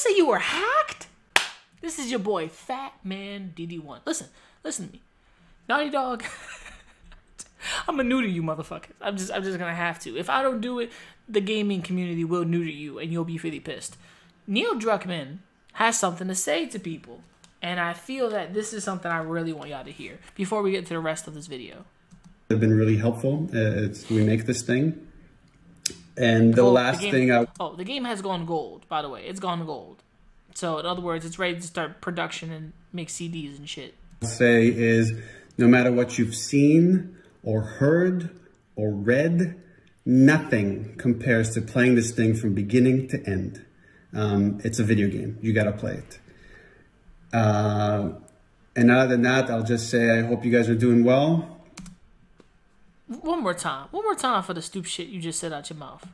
say you were hacked? This is your boy, Fat Man DD1. Listen to me. Naughty Dog. I'm gonna neuter you, motherfuckers. I'm just gonna have to. If I don't do it, the gaming community will neuter you, and you'll be really pissed. Neil Druckmann has something to say to people, and I feel that this is something I really want y'all to hear before we get to the rest of this video. Have been really helpful. We make this thing, and the game has gone gold. By the way, it's gone gold. So in other words, it's ready to start production and make CDs and shit. Say is, no matter what you've seen or heard or read, nothing compares to playing this thing from beginning to end. It's a video game. You gotta play it. And other than that, I'll just say I hope you guys are doing well. One more time for the stupid shit you just said out your mouth.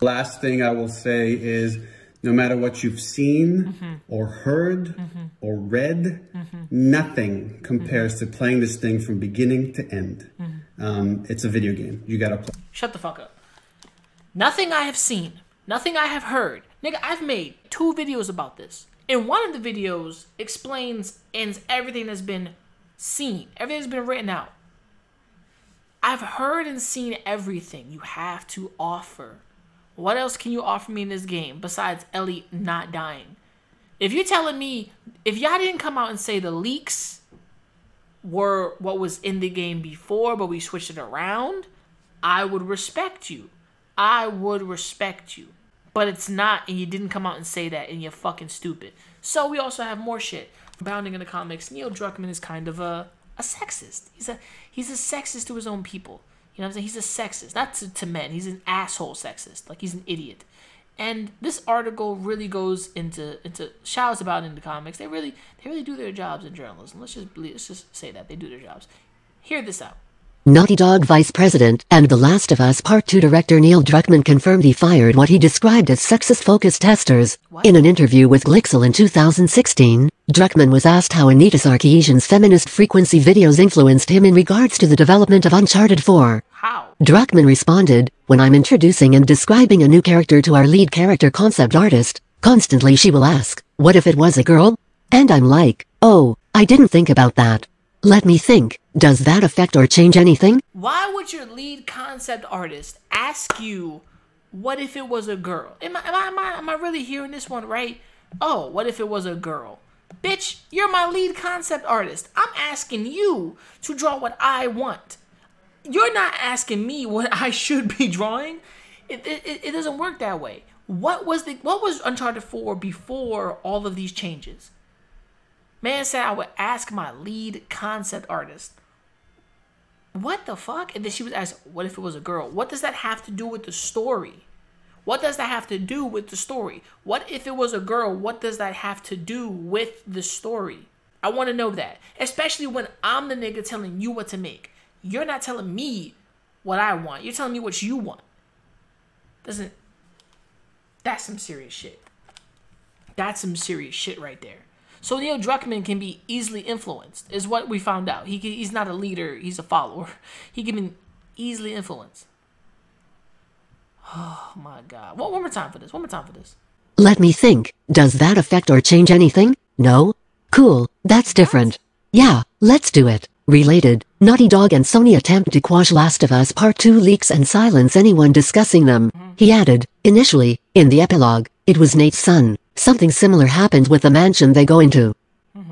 Last thing I will say is, no matter what you've seen or heard or read, nothing compares to playing this thing from beginning to end. It's a video game. You gotta play. Shut the fuck up. Nothing I have seen, nothing I have heard. Nigga, I've made 2 videos about this. And one of the videos explains and everything that's been seen. Everything's been written out. I've heard and seen everything you have to offer. What else can you offer me in this game besides Ellie not dying? If you're telling me, if y'all didn't come out and say the leaks were what was in the game before, but we switched it around, I would respect you. I would respect you. But it's not, and you didn't come out and say that, and you're fucking stupid. So we also have more shit. Abounding in the comics, Neil Druckmann is kind of a sexist. He's a sexist to his own people. You know what I'm saying? He's a sexist. Not to men. He's an asshole sexist. Like, he's an idiot. And this article really goes into shouts about in the comics. They really do their jobs in journalism. Let's just say that. They do their jobs. Hear this out. Naughty Dog Vice President and The Last of Us Part 2 director Neil Druckmann confirmed he fired what he described as sexist-focused testers. What? In an interview with Glixel in 2016, Druckmann was asked how Anita Sarkeesian's feminist frequency videos influenced him in regards to the development of Uncharted 4. How? Druckmann responded, "When I'm introducing and describing a new character to our lead character concept artist, constantly she will ask, 'What if it was a girl?' And I'm like, 'Oh, I didn't think about that. Let me think. Does that affect or change anything?'" Why would your lead concept artist ask you, what if it was a girl? Am I really hearing this one right? Oh, what if it was a girl? Bitch, you're my lead concept artist. I'm asking you to draw what I want. You're not asking me what I should be drawing. It doesn't work that way. What was Uncharted 4 before all of these changes? Man said I would ask my lead concept artist. What the fuck? And then she was asked, what if it was a girl? What does that have to do with the story? What does that have to do with the story? What if it was a girl? What does that have to do with the story? I want to know that. Especially when I'm the nigga telling you what to make. You're not telling me what I want. You're telling me what you want. That's some serious shit. That's some serious shit right there. So Neil Druckmann can be easily influenced, is what we found out. He's not a leader, he's a follower. He can be easily influenced. Oh my God. One more time for this. Let me think. Does that affect or change anything? No? Cool. That's different. Yeah, let's do it. Related, Naughty Dog and Sony attempt to quash Last of Us Part 2 leaks and silence anyone discussing them. He added, initially, in the epilogue, it was Nate's son. Something similar happened with the mansion they go into.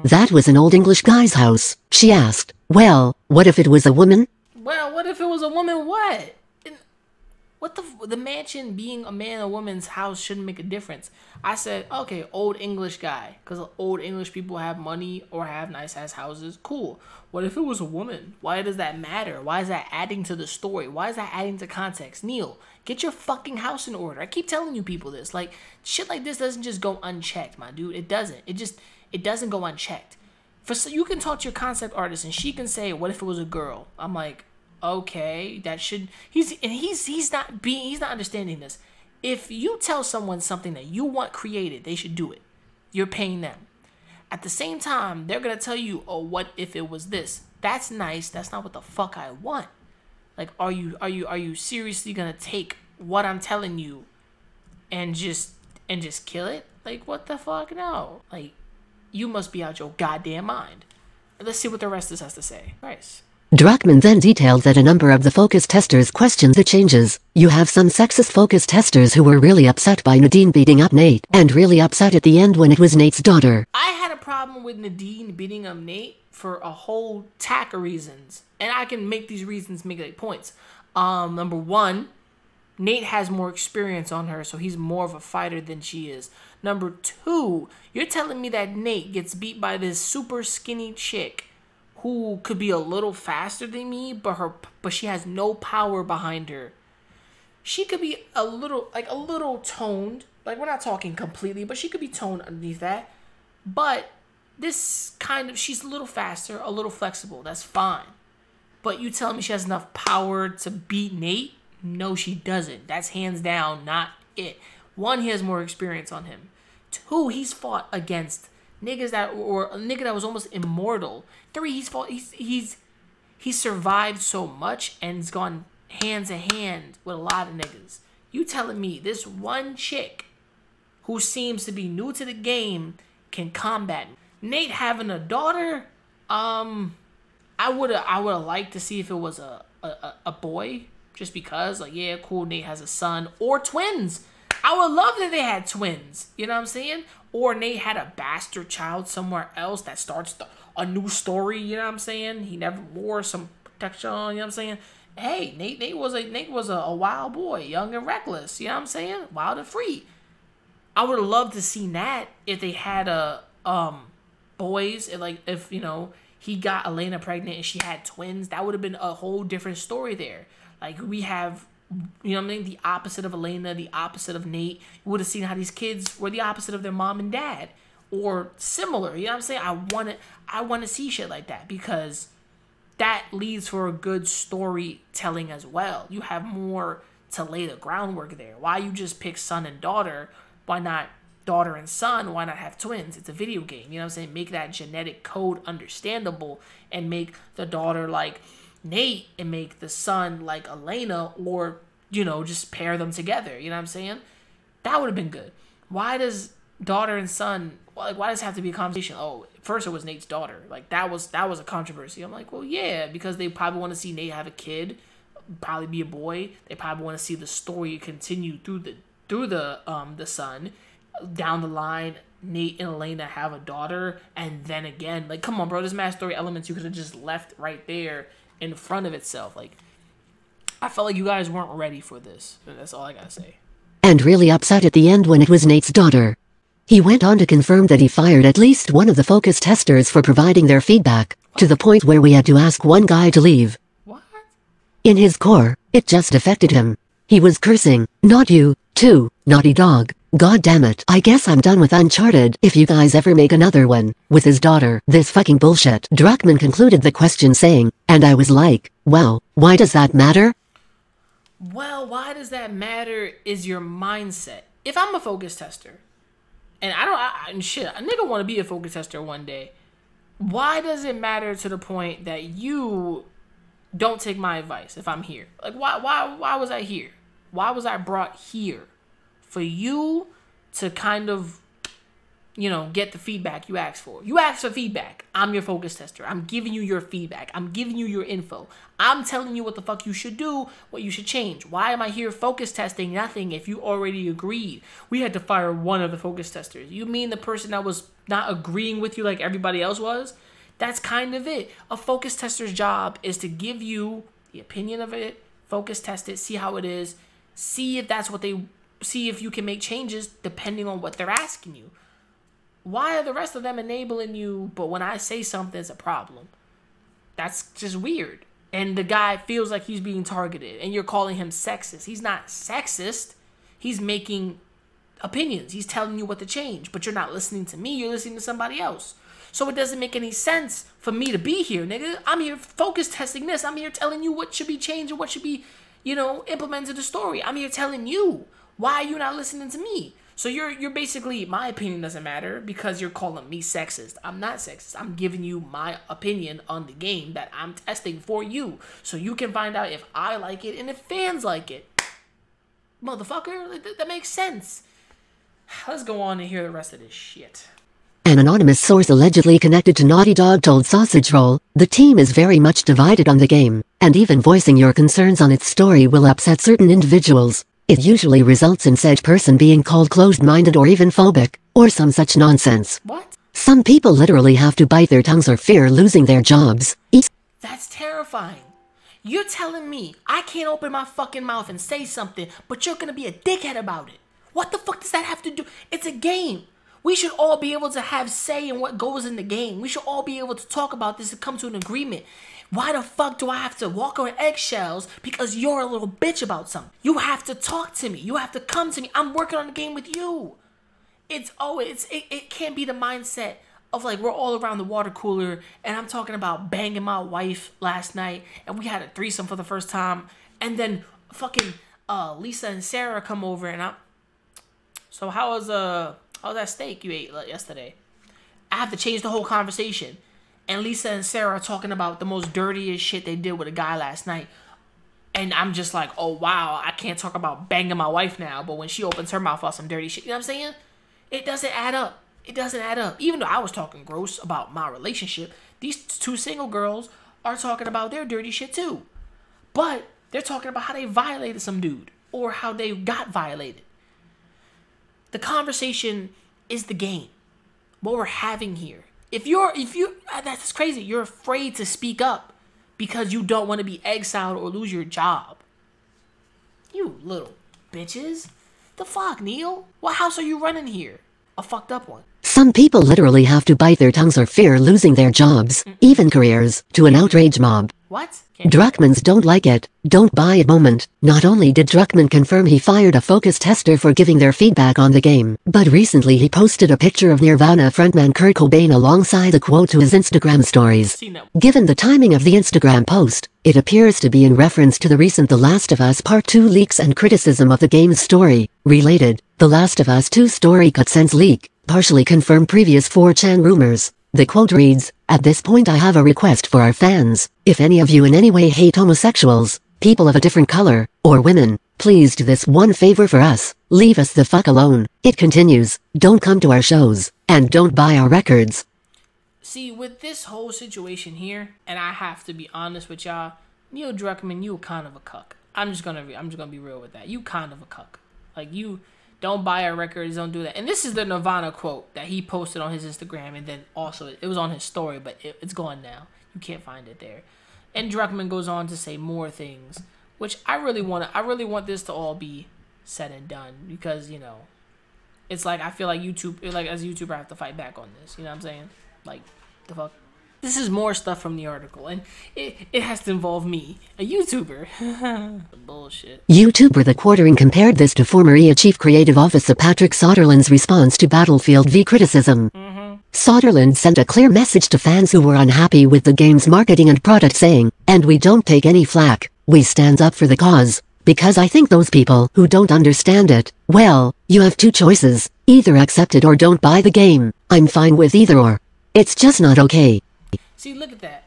That was an old English guy's house. She asked, well, what if it was a woman? Well, what if it was a woman what? What the mansion being a man or woman's house shouldn't make a difference. I said, okay, old English guy. Because old English people have money or have nice-ass houses. Cool. What if it was a woman? Why does that matter? Why is that adding to the story? Why is that adding to context? Neil, get your fucking house in order. I keep telling you people this. Like, shit like this doesn't just go unchecked, my dude. It doesn't. It doesn't go unchecked. You can talk to your concept artist and she can say, what if it was a girl? I'm like, okay, that should... He's not understanding this. If you tell someone something that you want created, they should do it. You're paying them. At the same time, they're going to tell you, oh, what if it was this? That's nice. That's not what the fuck I want. Like, are you seriously going to take what I'm telling you and just kill it? Like, Like, what the fuck? No. Like, you must be out your goddamn mind. Let's see what the rest of this has to say. Nice. Druckmann then detailed that a number of the focus testers questioned the changes. You have some sexist focus testers who were really upset by Nadine beating up Nate, and really upset at the end when it was Nate's daughter. I had a problem with Nadine beating up Nate for a whole tack of reasons. And I can make these reasons make like points. Number one, Nate has more experience on her, so he's more of a fighter than she is. Number two, you're telling me that Nate gets beat by this super skinny chick who could be a little faster than me, but she has no power behind her. She could be a little toned. Like, we're not talking completely, but she could be toned underneath that. But this kind of, she's a little faster, a little flexible. That's fine. But you telling me she has enough power to beat Nate? No, she doesn't. That's hands down not it. One, he has more experience on him. Two, he's fought against niggas or a nigga that was almost immortal. Three, he's survived so much and he's gone hand to hand with a lot of niggas. You telling me this one chick who seems to be new to the game can combat Nate having a daughter? I would have liked to see if it was a boy, just because, like, yeah, cool, Nate has a son, or twins. I would love that they had twins, you know what I'm saying? Or Nate had a bastard child somewhere else that starts a new story, you know what I'm saying? He never wore some protection, you know what I'm saying? Hey, Nate was a wild boy, young and reckless, you know what I'm saying? Wild and free. I would have loved to see that if they had boys, and like if, you know, he got Elena pregnant and she had twins. That would have been a whole different story there. Like, we have, you know what I mean, the opposite of Elena, the opposite of Nate. You would have seen how these kids were the opposite of their mom and dad, or similar. You know what I'm saying? I want to see shit like that, because that leads for a good storytelling as well. You have more to lay the groundwork there. Why you just pick son and daughter? Why not daughter and son? Why not have twins? It's a video game. You know what I'm saying? Make that genetic code understandable, and make the daughter like Nate and make the son like Elena, or, you know, just pair them together. You know what I'm saying? That would have been good. Why does daughter and son, like, why does it have to be a conversation? Oh, first it was Nate's daughter. Like, that was a controversy. I'm like, well, yeah, because they probably want to see Nate have a kid, probably be a boy. They probably want to see the story continue through the son. Down the line, Nate and Elena have a daughter, and then again, like, come on, bro, there's mad story elements you could have just left right there in front of itself. Like, I felt like you guys weren't ready for this. That's all I gotta say. And really upset at the end when it was Nate's daughter. He went on to confirm that he fired at least one of the focus testers for providing their feedback, to the point where we had to ask one guy to leave. What? In his core, it just affected him. He was cursing, "Not you, too, naughty dog. God damn it. I guess I'm done with Uncharted if you guys ever make another one," with his daughter. This fucking bullshit. Druckmann concluded the question saying, and I was like, well, why does that matter? Well, why does that matter is your mindset. If I'm a focus tester, and a nigga want to be a focus tester one day, why does it matter to the point that you don't take my advice if I'm here? Like, why was I here? Why was I brought here? For you to kind of, you know, get the feedback you asked for. You asked for feedback. I'm your focus tester. I'm giving you your feedback. I'm giving you your info. I'm telling you what the fuck you should do, what you should change. Why am I here focus testing nothing if you already agreed? We had to fire one of the focus testers. You mean the person that was not agreeing with you like everybody else was? That's kind of it. A focus tester's job is to give you the opinion of it, focus test it, see how it is, see if that's what they... See if you can make changes depending on what they're asking you. Why are the rest of them enabling you, but when I say something, it's a problem? That's just weird. And the guy feels like he's being targeted, and you're calling him sexist. He's not sexist. He's making opinions. He's telling you what to change, but you're not listening to me. You're listening to somebody else. So it doesn't make any sense for me to be here, nigga. I'm here focus testing this. I'm here telling you what should be changed and what should be, you know, implemented to the story. I'm here telling you. Why are you not listening to me? So you're basically, my opinion doesn't matter because you're calling me sexist. I'm not sexist. I'm giving you my opinion on the game that I'm testing for you. So you can find out if I like it and if fans like it. Motherfucker, that makes sense. Let's go on and hear the rest of this shit. An anonymous source allegedly connected to Naughty Dog told Sausage Roll, the team is very much divided on the game, and even voicing your concerns on its story will upset certain individuals. It usually results in said person being called closed-minded or even phobic, or some such nonsense. What? Some people literally have to bite their tongues or fear losing their jobs. That's terrifying. You're telling me I can't open my fucking mouth and say something, but you're gonna be a dickhead about it. What the fuck does that have to do? It's a game. We should all be able to have say in what goes in the game. We should all be able to talk about this and come to an agreement. Why the fuck do I have to walk on eggshells because you're a little bitch about something? You have to talk to me. You have to come to me. I'm working on the game with you. It can't be the mindset of like we're all around the water cooler and I'm talking about banging my wife last night and we had a threesome for the first time and then fucking Lisa and Sarah come over and so how was that steak you ate yesterday? I have to change the whole conversation. And Lisa and Sarah are talking about the most dirtiest shit they did with a guy last night. And I'm just like, oh wow, I can't talk about banging my wife now, but when she opens her mouth about some dirty shit, you know what I'm saying? It doesn't add up. It doesn't add up. Even though I was talking gross about my relationship, these two single girls are talking about their dirty shit too. But they're talking about how they violated some dude or how they got violated. The conversation is the game. What we're having here. If you that's crazy. You're afraid to speak up because you don't want to be exiled or lose your job. You little bitches. The fuck, Neil? What house are you running here? A fucked up one. Some people literally have to bite their tongues or fear losing their jobs, even careers, to an outrage mob. What? Druckmann's don't like it, don't buy it moment. Not only did Druckmann confirm he fired a focus tester for giving their feedback on the game, but recently he posted a picture of Nirvana frontman Kurt Cobain alongside a quote to his Instagram stories. Given the timing of the Instagram post, it appears to be in reference to the recent The Last of Us Part 2 leaks and criticism of the game's story. Related, The Last of Us 2 story cutscenes leak, partially confirm previous 4chan rumors. The quote reads, "At this point I have a request for our fans. If any of you in any way hate homosexuals, people of a different color, or women, please do this one favor for us. Leave us the fuck alone." It continues, "Don't come to our shows, and don't buy our records." See, with this whole situation here, and I have to be honest with y'all, Neil Druckmann, you kind of a cuck. I'm just gonna be real with that. You kind of a cuck. Like you don't buy our records, don't do that. And this is the Nirvana quote that he posted on his Instagram, and then also it was on his story, but it's gone now. You can't find it there. And Druckmann goes on to say more things, which I really want this to all be said and done because you know, it's like I feel like as a YouTuber I have to fight back on this. You know what I'm saying? Like the fuck. This is more stuff from the article, and it has to involve me, a YouTuber. Bullshit. YouTuber The Quartering compared this to former EA Chief Creative Officer Patrick Soderlund's response to Battlefield V criticism. Soderlund sent a clear message to fans who were unhappy with the game's marketing and product saying, "And we don't take any flack, we stand up for the cause, because I think those people who don't understand it, well, you have two choices, either accept it or don't buy the game. I'm fine with either or. It's just not okay." See, look at that.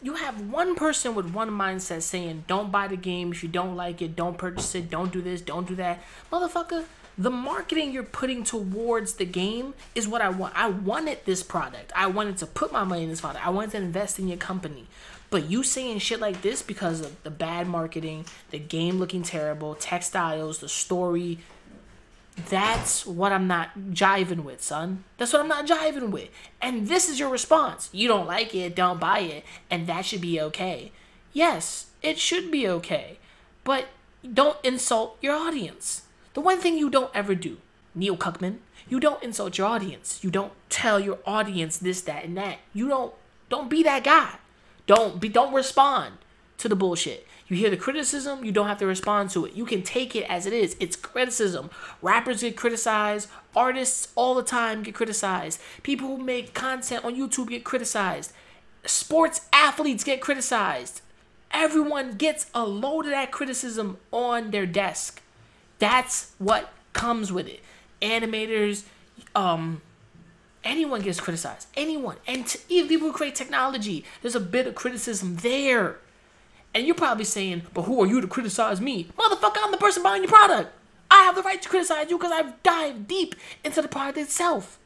You have one person with one mindset saying, don't buy the game. If you don't like it, don't purchase it. Don't do this, don't do that. Motherfucker, the marketing you're putting towards the game is what I want. I wanted this product. I wanted to put my money in this product. I wanted to invest in your company. But you saying shit like this because of the bad marketing, the game looking terrible, textiles, the story, that's what I'm not jiving with, son. That's what I'm not jiving with. And this is your response. You don't like it, don't buy it, and that should be okay. Yes, it should be okay. But don't insult your audience. The one thing you don't ever do, Neil Cuckman, you don't insult your audience. You don't tell your audience this, that, and that. You don't be that guy. Don't respond to the bullshit. You hear the criticism, you don't have to respond to it. You can take it as it is. It's criticism. Rappers get criticized. Artists all the time get criticized. People who make content on YouTube get criticized. Sports athletes get criticized. Everyone gets a load of that criticism on their desk. That's what comes with it. Animators, anyone gets criticized. Anyone. And even people who create technology, there's a bit of criticism there. And you're probably saying, but who are you to criticize me? Motherfucker, I'm the person buying your product. I have the right to criticize you because I've dived deep into the product itself.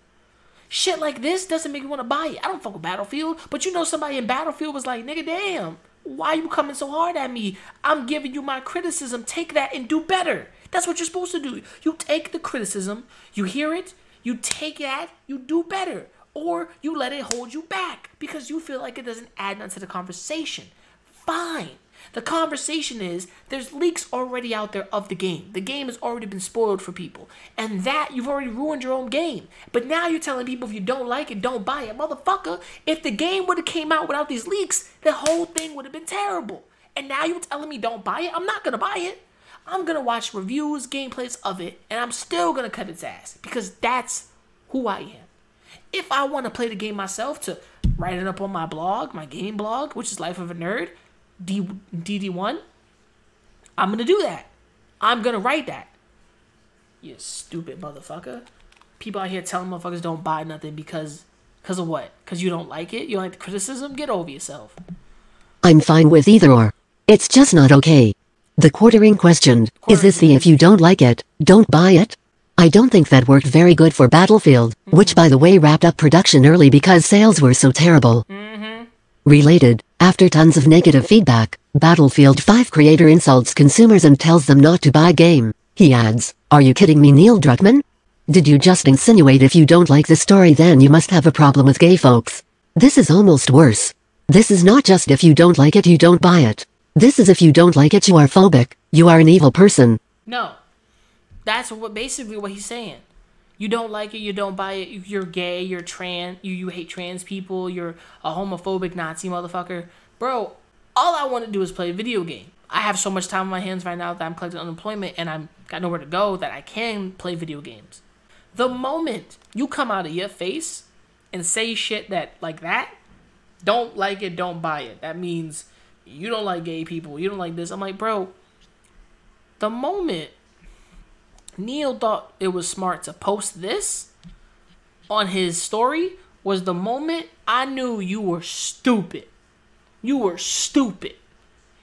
Shit like this doesn't make me want to buy it. I don't fuck with Battlefield, but you know somebody in Battlefield was like, nigga, damn, why you coming so hard at me? I'm giving you my criticism. Take that and do better. That's what you're supposed to do. You take the criticism, you hear it, you take that, you do better. Or you let it hold you back because you feel like it doesn't add nothing to the conversation. Fine. The conversation is there's leaks already out there of the game. The game has already been spoiled for people. And that, you've already ruined your own game. But now you're telling people if you don't like it, don't buy it. Motherfucker, if the game would have came out without these leaks, the whole thing would have been terrible. And now you're telling me don't buy it? I'm not going to buy it. I'm going to watch reviews, gameplays of it, and I'm still going to cut its ass. Because that's who I am. If I want to play the game myself to write it up on my blog, my game blog, which is Life of a Nerd, DD1, I'm going to do that. I'm going to write that. You stupid motherfucker. People out here telling motherfuckers don't buy nothing because of what? Because you don't like it? You don't like the criticism? Get over yourself. I'm fine with either or. It's just not okay. The quartering questioned, is this the if you don't like it, don't buy it? I don't think that worked very good for Battlefield, which by the way wrapped up production early because sales were so terrible. Related, after tons of negative feedback, Battlefield 5 creator insults consumers and tells them not to buy game. He adds, are you kidding me, Neil Druckmann? Did you just insinuate if you don't like the story then you must have a problem with gay folks? This is almost worse. This is not just if you don't like it you don't buy it. This is if you don't like it you are phobic, you are an evil person. No. That's basically what he's saying. You don't like it, you don't buy it, you're gay, you're trans, you hate trans people, you're a homophobic Nazi motherfucker. Bro, all I want to do is play a video game. I have so much time on my hands right now that I'm collecting unemployment and I'm got nowhere to go that I can play video games. The moment you come out of your face and say shit that like that, don't like it, don't buy it. That means you don't like gay people, you don't like this. I'm like, bro, the moment Neil thought it was smart to post this on his story was the moment I knew you were stupid. You were stupid.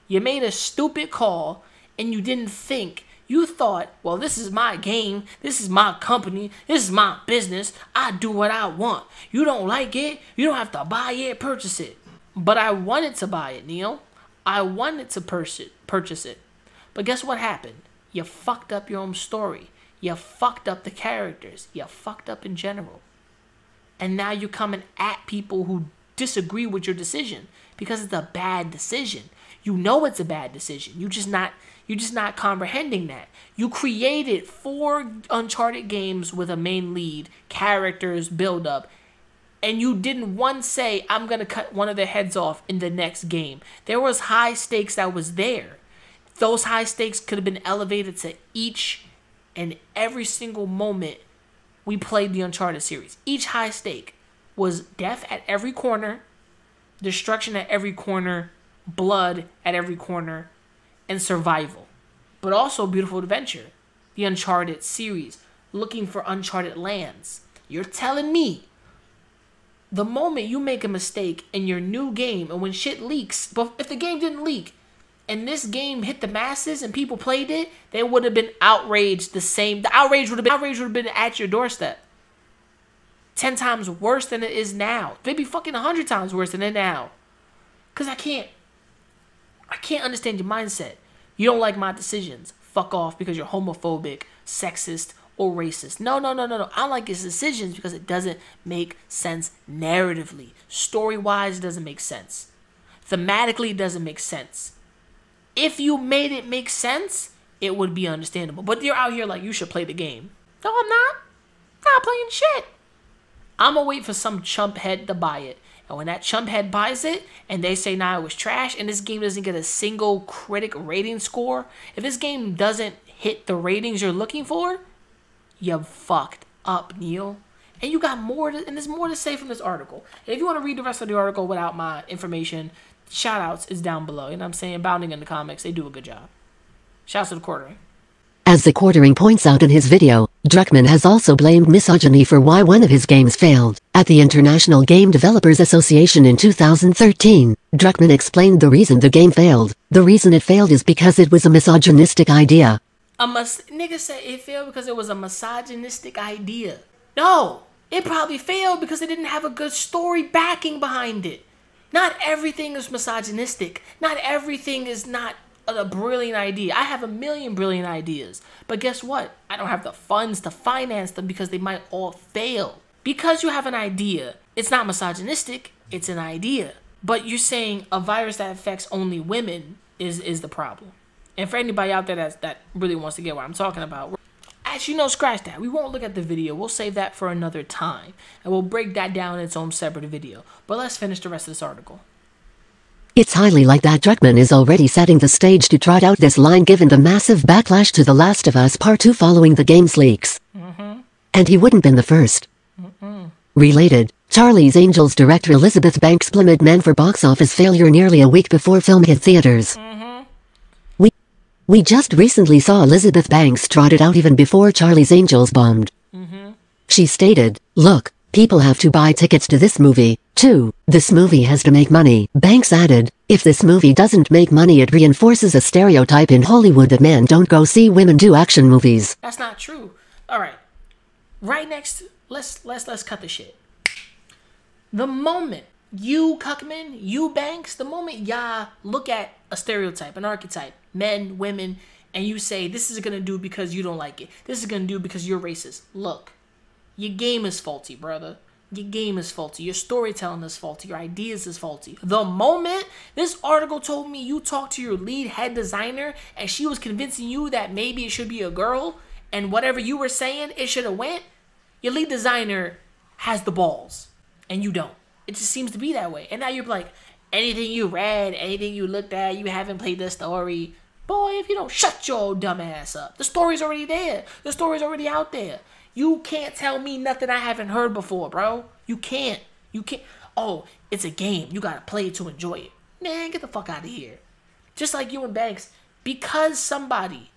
You made a stupid call and you didn't think. You thought, well, this is my game. This is my company. This is my business. I do what I want. You don't like it. You don't have to buy it, purchase it. But I wanted to buy it, Neil. I wanted to purchase it. But guess what happened? You fucked up your own story. You fucked up the characters. You fucked up in general. And now you're coming at people who disagree with your decision because it's a bad decision. You know it's a bad decision. You're just not comprehending that. You created 4 Uncharted games with a main lead, characters, build up, and you didn't once say, I'm going to cut one of their heads off in the next game. There was high stakes that was there. Those high stakes could have been elevated to each and every single moment we played the Uncharted series. Each high stake was death at every corner, destruction at every corner, blood at every corner, and survival. But also beautiful adventure. The Uncharted series, looking for uncharted lands. You're telling me the moment you make a mistake in your new game and when shit leaks, but if the game didn't leak and this game hit the masses and people played it, they would have been outraged the same. The outrage would have been at your doorstep. 10 times worse than it is now. Maybe fucking 100 times worse than it now. Because I can't understand your mindset. You don't like my decisions. Fuck off because you're homophobic, sexist, or racist. No. I don't like his decisions because it doesn't make sense narratively. Story-wise, it doesn't make sense. Thematically, it doesn't make sense. If you made it make sense, it would be understandable. But you're out here like, you should play the game. No, I'm not. I'm not playing shit. I'm going to wait for some chump head to buy it. And when that chump head buys it, and they say, nah, it was trash, and this game doesn't get a single critic rating score, if this game doesn't hit the ratings you're looking for, you fucked up, Neil. And you got more to, and there's more to say from this article. And if you want to read the rest of the article without my information, shoutouts is down below. You know what I'm saying? Bounding in the comics, they do a good job. Shouts to the quartering. As the quartering points out in his video, Druckmann has also blamed misogyny for why one of his games failed. At the International Game Developers Association in 2013, Druckmann explained the reason the game failed. The reason it failed is because it was a misogynistic idea. Nigga said it failed because it was a misogynistic idea. No, it probably failed because it didn't have a good story backing behind it. Not everything is misogynistic. Not everything is not a brilliant idea. I have a million brilliant ideas. But guess what? I don't have the funds to finance them because they might all fail. Because you have an idea, it's not misogynistic, it's an idea. But you're saying a virus that affects only women is the problem. And for anybody out there that really wants to get what I'm talking about, actually, no, scratch that. We won't look at the video. We'll save that for another time. And we'll break that down in its own separate video. But let's finish the rest of this article. It's highly like that Druckmann is already setting the stage to trot out this line given the massive backlash to The Last of Us Part 2 following the game's leaks. And he wouldn't been the first. Related, Charlie's Angels director Elizabeth Banks blamed men for box office failure nearly a week before film hit theaters. We just recently saw Elizabeth Banks trot it out even before Charlie's Angels bombed. She stated, "Look, people have to buy tickets to this movie, too. This movie has to make money." Banks added, "If this movie doesn't make money, it reinforces a stereotype in Hollywood that men don't go see women do action movies." That's not true. All right. Right next, let's cut the shit. The moment you, Cuckman, you, Banks, the moment y'all look at a stereotype, an archetype, men, women, and you say, this is going to do because you don't like it. This is going to do because you're racist. Look, your game is faulty, brother. Your game is faulty. Your storytelling is faulty. Your ideas is faulty. The moment this article told me you talked to your lead head designer and she was convincing you that maybe it should be a girl and whatever you were saying, it should have went, your lead designer has the balls and you don't. It just seems to be that way. And now you're like, anything you read, anything you looked at, you haven't played the story. Boy, if you don't shut your old dumb ass up. The story's already there. The story's already out there. You can't tell me nothing I haven't heard before, bro. You can't. You can't. Oh, it's a game. You gotta play it to enjoy it. Man, get the fuck out of here. Just like you and Banks, because somebody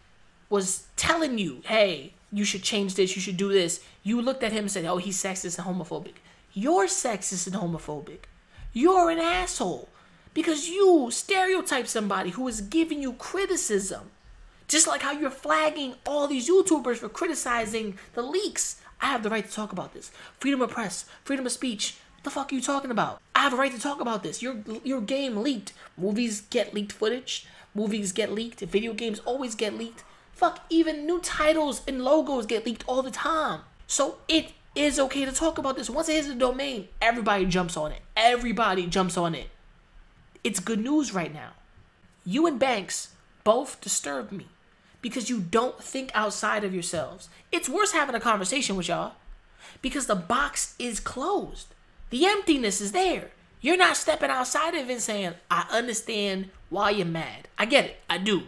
was telling you, hey, you should change this, you should do this, you looked at him and said, oh, he's sexist and homophobic. You're sexist and homophobic. You're an asshole because you stereotype somebody who is giving you criticism. Just like how you're flagging all these YouTubers for criticizing the leaks. I have the right to talk about this. Freedom of press, freedom of speech. What the fuck are you talking about? I have a right to talk about this. Your game leaked. Movies get leaked footage. Movies get leaked. Video games always get leaked. Fuck, even new titles and logos get leaked all the time. So it is okay to talk about this. Once it hits the domain, everybody jumps on it. Everybody jumps on it. It's good news right now. You and Banks both disturb me because you don't think outside of yourselves. It's worse having a conversation with y'all because the box is closed. The emptiness is there. You're not stepping outside of it and saying, I understand why you're mad. I get it. I do.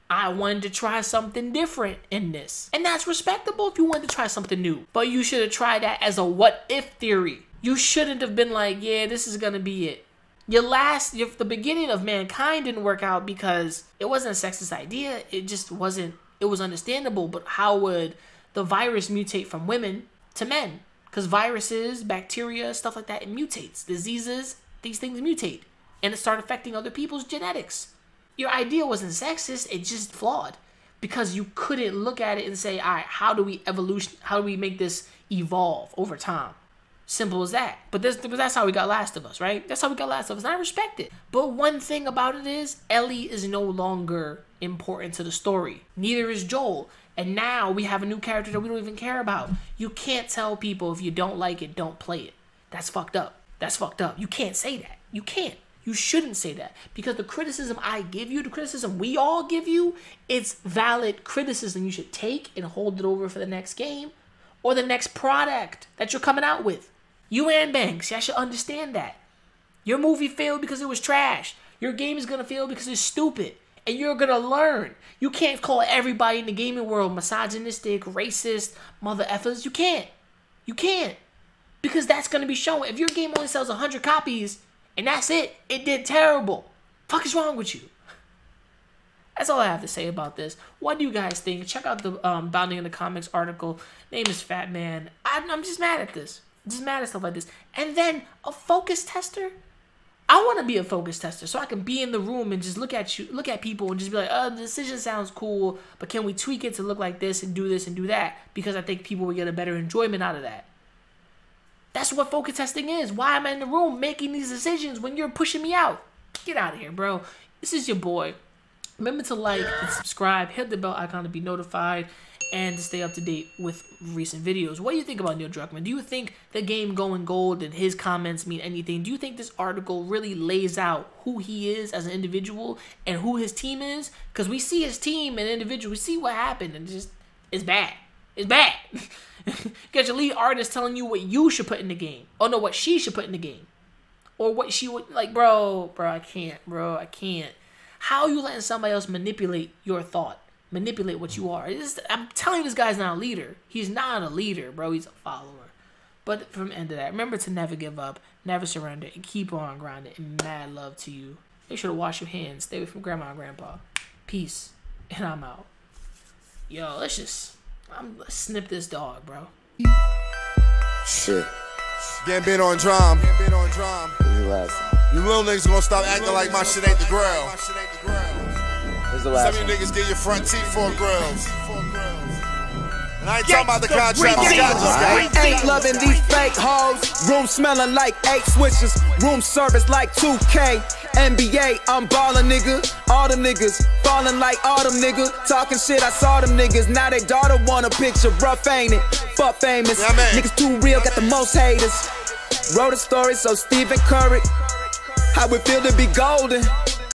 I wanted to try something different in this. And that's respectable if you wanted to try something new. But you should have tried that as a what-if theory. You shouldn't have been like, yeah, this is going to be it. The beginning of Mankind didn't work out because it wasn't a sexist idea. It just wasn't, it was understandable. But how would the virus mutate from women to men? Because viruses, bacteria, stuff like that, it mutates. Diseases, these things mutate. And it started affecting other people's genetics. Your idea wasn't sexist, it's just flawed. Because you couldn't look at it and say, all right, how do we make this evolve over time? Simple as that. But that's how we got Last of Us, right? That's how we got Last of Us, and I respect it. But one thing about it is, Ellie is no longer important to the story. Neither is Joel. And now we have a new character that we don't even care about. You can't tell people if you don't like it, don't play it. That's fucked up. That's fucked up. You can't say that. You can't. You shouldn't say that because the criticism I give you, the criticism we all give you, it's valid criticism you should take and hold it over for the next game or the next product that you're coming out with. You and Banks, y'all should understand that. Your movie failed because it was trash. Your game is going to fail because it's stupid. And you're going to learn. You can't call everybody in the gaming world misogynistic, racist, mother effers. You can't. You can't. Because that's going to be shown. If your game only sells 100 copies, and that's it. It did terrible. Fuck is wrong with you? That's all I have to say about this. What do you guys think? Check out the Bounding in the Comics article. Name is Fat Man. I'm just mad at this. I'm just mad at stuff like this. And then a focus tester. I want to be a focus tester so I can be in the room and just look at people and just be like, the decision sounds cool, but can we tweak it to look like this and do that? Because I think people will get a better enjoyment out of that. That's what focus testing is. Why am I in the room making these decisions when you're pushing me out? Get out of here, bro. This is your boy. Remember to like and subscribe, hit the bell icon to be notified, and to stay up to date with recent videos. What do you think about Neil Druckmann? Do you think the game going gold and his comments mean anything? Do you think this article really lays out who he is as an individual and who his team is? Because we see his team and individual, we see what happened, and it's bad. It's bad. You got your lead artist telling you what you should put in the game. Oh no, what she should put in the game. Or what she would, like, bro, I can't, I can't. How are you letting somebody else manipulate your thought? Manipulate what you are. I'm telling you, this guy's not a leader. He's not a leader, bro. He's a follower. But from the end of that, remember to never give up, never surrender, and keep on grinding. And mad love to you. Make sure to wash your hands. Stay away from grandma and grandpa. Peace. And I'm out. Yo, let's snip this dog, bro. Shit. Getting on drum. You little niggas gonna stop acting like my shit ain't the grill. Some of you niggas get your front teeth for grills. And I ain't talking about the contract. Ain't loving these fake hoes. Room smelling like 8 switches. Room service like 2K. NBA, I'm ballin', nigga. All them niggas falling like autumn, nigga. Talking shit, I saw them niggas. Now they daughter want a picture. Rough, ain't it? Fuck famous. Yeah, niggas too real, got the most haters. Wrote a story so Stephen Curry. How it feel to be golden.